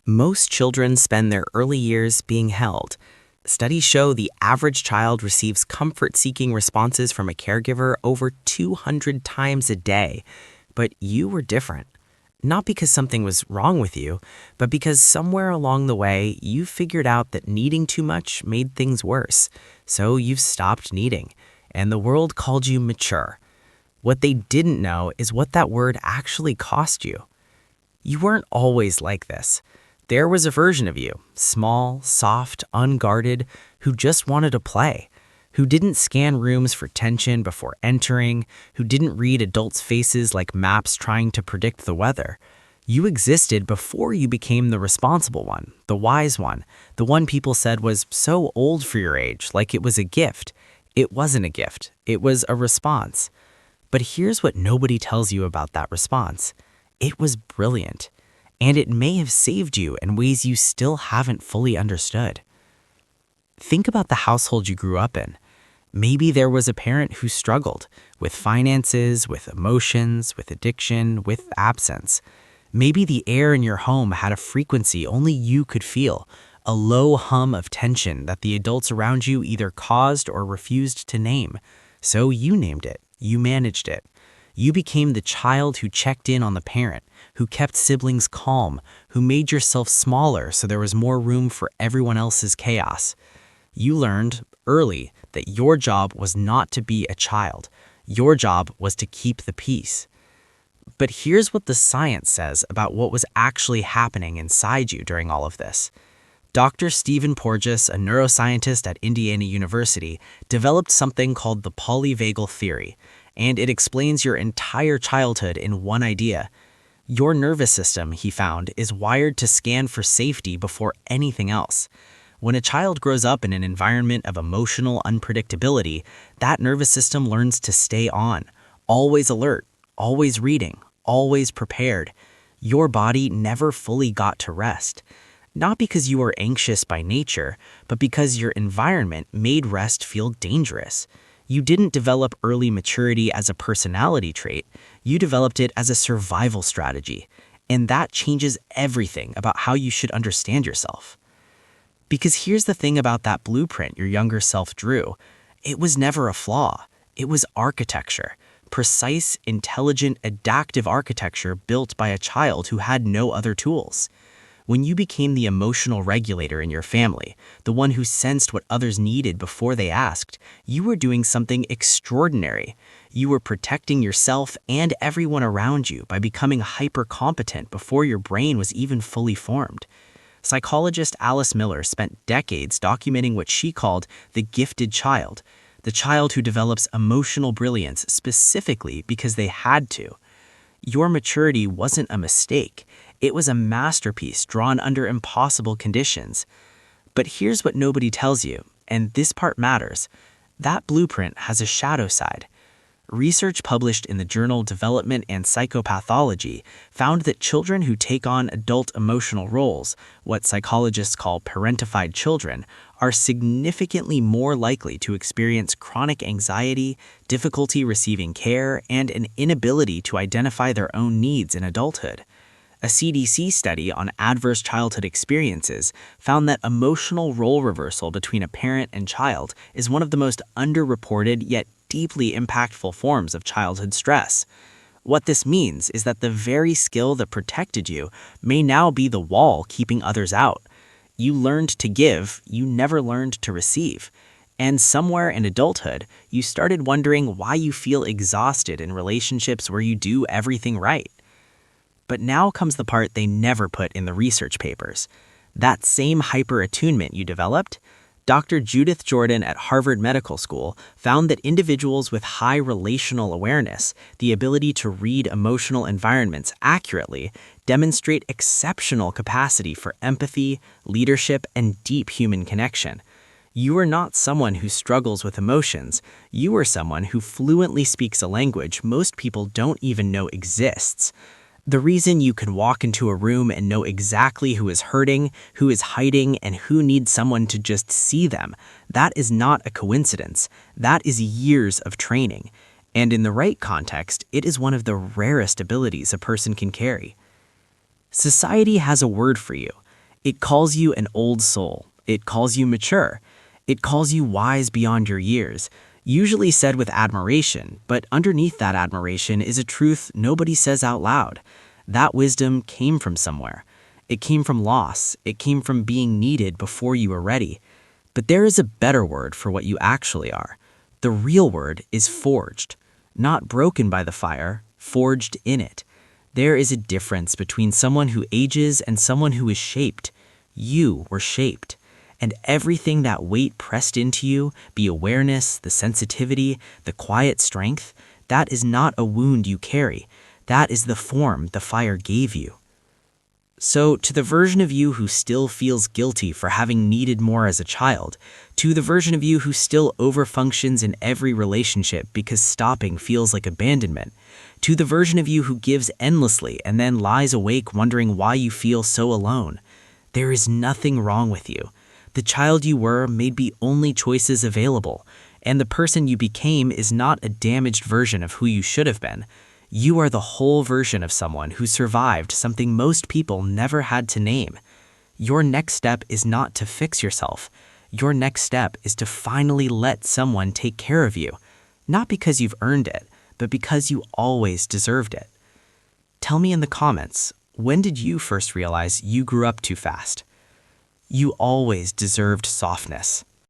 Most children spend their early years being held. Studies show the average child receives comfort-seeking responses from a caregiver over 200 times a day. But you were different. Not because something was wrong with you, but because somewhere along the way, you figured out that needing too much made things worse. So you've stopped needing, and the world called you mature. What they didn't know is what that word actually cost you. You weren't always like this. There was a version of you, small, soft, unguarded, who just wanted to play, who didn't scan rooms for tension before entering, who didn't read adults' faces like maps trying to predict the weather. You existed before you became the responsible one, the wise one, the one people said was so old for your age, like it was a gift. It wasn't a gift. It was a response. But here's what nobody tells you about that response. It was brilliant. And it may have saved you in ways you still haven't fully understood. Think about the household you grew up in. Maybe there was a parent who struggled with finances, with emotions, with addiction, with absence. Maybe the air in your home had a frequency only you could feel, a low hum of tension that the adults around you either caused or refused to name. So you named it, you managed it. You became the child who checked in on the parent, who kept siblings calm, who made yourself smaller so there was more room for everyone else's chaos. You learned early that your job was not to be a child. Your job was to keep the peace. But here's what the science says about what was actually happening inside you during all of this. Dr. Stephen Porges, a neuroscientist at Indiana University, developed something called the polyvagal theory, and it explains your entire childhood in one idea. Your nervous system, he found, is wired to scan for safety before anything else. When a child grows up in an environment of emotional unpredictability, that nervous system learns to stay on, always alert, always reading, always prepared. Your body never fully got to rest. Not because you were anxious by nature, but because your environment made rest feel dangerous. You didn't develop early maturity as a personality trait, you developed it as a survival strategy. And that changes everything about how you should understand yourself. Because here's the thing about that blueprint your younger self drew. It was never a flaw. It was architecture. Precise, intelligent, adaptive architecture built by a child who had no other tools. When you became the emotional regulator in your family, the one who sensed what others needed before they asked, you were doing something extraordinary. You were protecting yourself and everyone around you by becoming hyper-competent before your brain was even fully formed. Psychologist Alice Miller spent decades documenting what she called the gifted child, the child who develops emotional brilliance specifically because they had to. Your maturity wasn't a mistake. It was a masterpiece drawn under impossible conditions. But here's what nobody tells you, and this part matters. That blueprint has a shadow side. Research published in the journal Development and Psychopathology found that children who take on adult emotional roles, what psychologists call parentified children, are significantly more likely to experience chronic anxiety, difficulty receiving care, and an inability to identify their own needs in adulthood. A CDC study on adverse childhood experiences found that emotional role reversal between a parent and child is one of the most underreported yet deeply impactful forms of childhood stress. What this means is that the very skill that protected you may now be the wall keeping others out. You learned to give, you never learned to receive. And somewhere in adulthood, you started wondering why you feel exhausted in relationships where you do everything right. But now comes the part they never put in the research papers. That same hyper-attunement you developed, Dr. Judith Jordan at Harvard Medical School found that individuals with high relational awareness, the ability to read emotional environments accurately, demonstrate exceptional capacity for empathy, leadership, and deep human connection. You are not someone who struggles with emotions. You are someone who fluently speaks a language most people don't even know exists. The reason you can walk into a room and know exactly who is hurting, who is hiding, and who needs someone to just see them, that is not a coincidence. That is years of training. And in the right context, it is one of the rarest abilities a person can carry. Society has a word for you. It calls you an old soul. It calls you mature. It calls you wise beyond your years, usually said with admiration, but underneath that admiration is a truth nobody says out loud. That wisdom came from somewhere. It came from loss. It came from being needed before you were ready. But there is a better word for what you actually are. The real word is forged. Not broken by the fire, forged in it. There is a difference between someone who ages and someone who is shaped. You were shaped. And everything that weight pressed into you, the awareness, the sensitivity, the quiet strength, that is not a wound you carry. That is the form the fire gave you. So, to the version of you who still feels guilty for having needed more as a child, to the version of you who still overfunctions in every relationship because stopping feels like abandonment, to the version of you who gives endlessly and then lies awake wondering why you feel so alone, there is nothing wrong with you. The child you were made the only choices available, and the person you became is not a damaged version of who you should have been. You are the whole version of someone who survived something most people never had to name. Your next step is not to fix yourself. Your next step is to finally let someone take care of you, not because you've earned it, but because you always deserved it. Tell me in the comments, when did you first realize you grew up too fast? You always deserved softness.